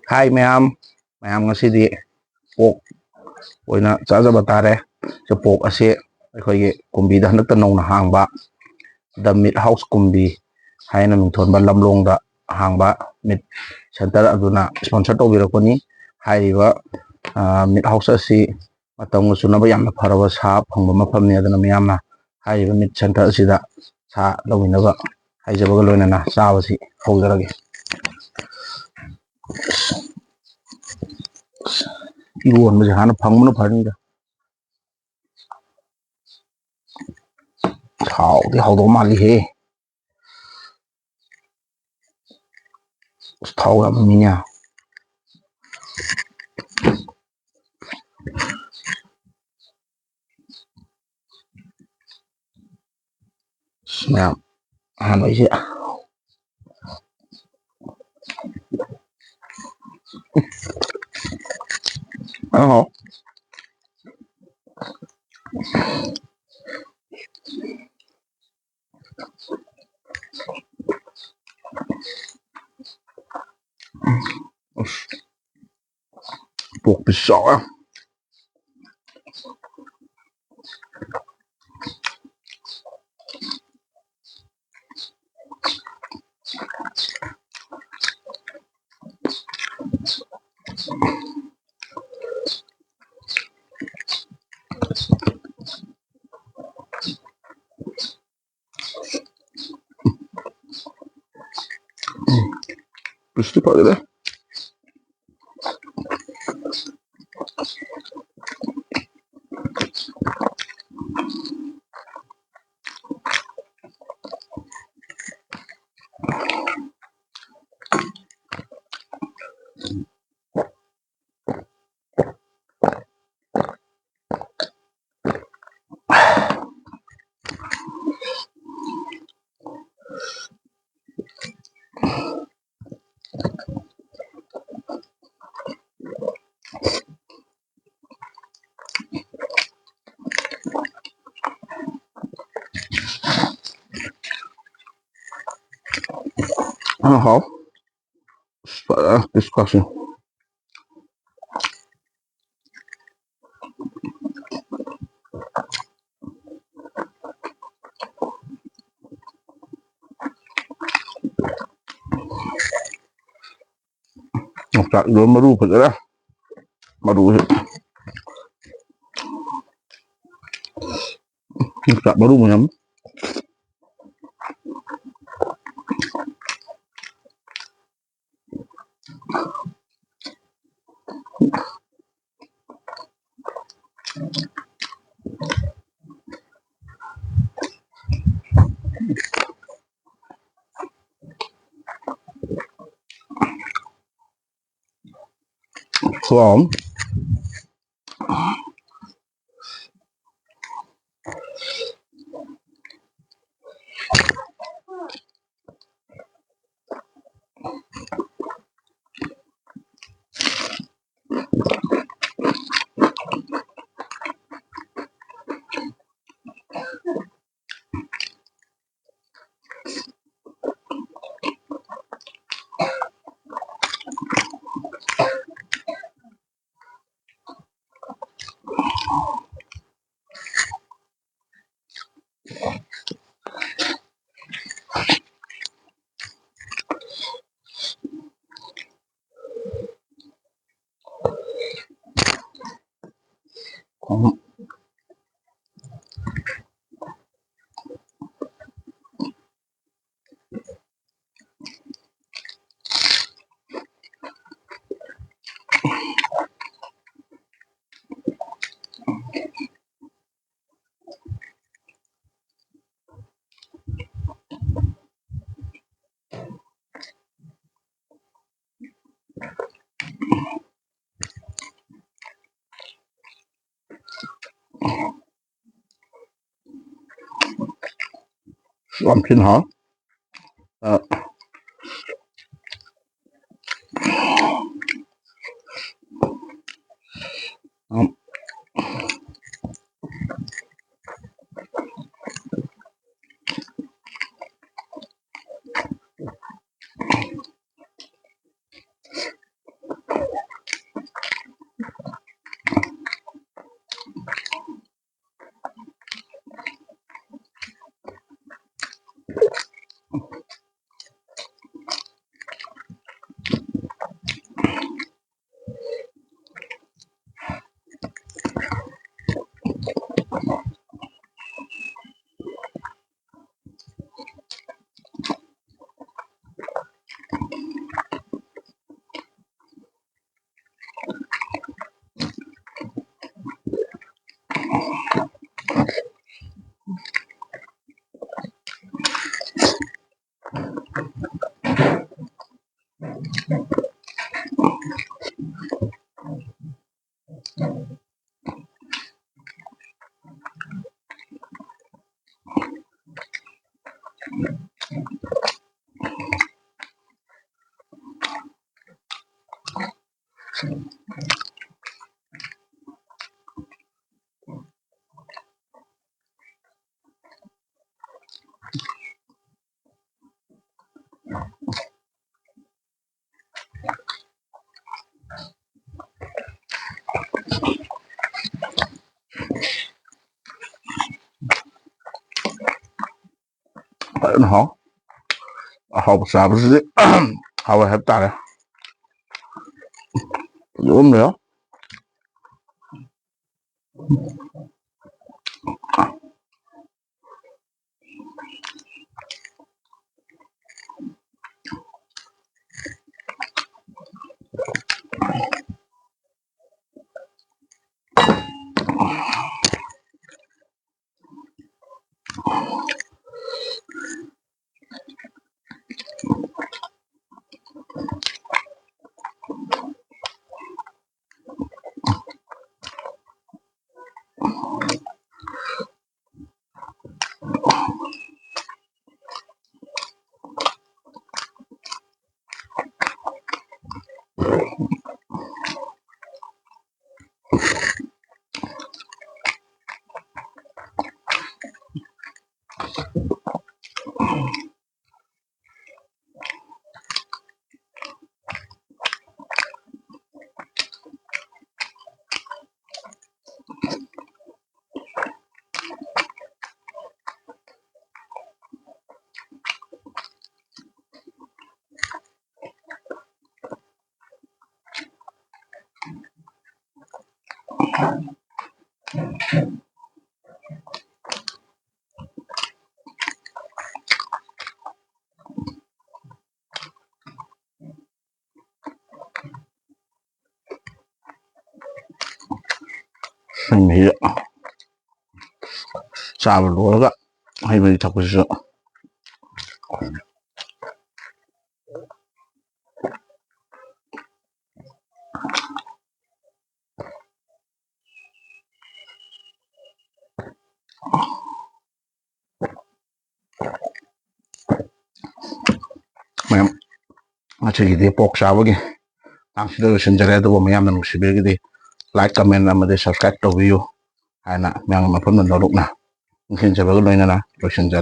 Hai ma'am ngasi pork oina chajaba tare se pork ase ꯑꯩꯈꯣꯏꯒꯤ ꯀꯨꯝꯕꯤꯗ ꯍꯟꯗꯛꯇ ꯅꯧꯅ ꯍꯥꯡꯕ ꯗ ꯃꯤꯠ ꯍꯥꯎꯁ ꯀꯨꯝꯕꯤ ꯍꯥꯏꯅ ꯃꯤꯡꯊꯣꯟꯕ ꯂꯝꯂꯣꯡꯗ ꯍꯥꯡꯕ ꯃꯤꯠ ꯁꯦꯟꯇꯔ ꯑꯗꯨꯅ ꯁ꯭ꯄꯣꯟꯁꯔ ꯇꯧꯕꯤꯔꯛꯄꯅꯤ ꯍꯥꯏꯔꯤꯕ ꯃꯤꯠ ꯍꯥꯎꯁ ꯑꯁꯤ ꯃꯇꯝꯒ ꯆꯨꯅꯕ ꯌꯥꯝꯅ ꯐꯔꯕ ꯁꯥ ꯐꯪꯕ ꯃꯐꯝꯅꯤ ꯑꯗꯨꯅ ꯃꯤꯌꯥꯝꯅ ꯍꯥꯏꯔꯤꯕ ꯃꯤꯠ ꯁꯦꯟꯇꯔ ꯑꯁꯤꯗ ꯁꯥ ꯂꯧꯃꯤꯟꯅꯕ ꯍꯥꯏꯖꯕꯒ ꯂꯣꯏꯅꯅ ꯆꯥꯕꯁꯤ ꯍꯧꯖꯔꯒꯦ 이루어는 하나 방문을 받는다. 어디 하도 말리 해. 타오가 뭐냐? 야, 뭐 이제 어, buộc bị sợ. Püstü böyle. Aha, discussion. Tak dua meru pada lah. Meru. Tak meru macam. From something huh? Uh, um, Fajna hao. Ahau sabzi hawa hep tare. Nữa. Mình xào vào lúa đó hay mình thật sự mẹ chỉ cái pork xào cái tăng sĩ được sinh ra đó mẹ em làm sự việc cái like comment làm để subscribe cho video hay nè mẹ mà phun mình đâu lúc nào xin chào các bạn nè rồi sinh ra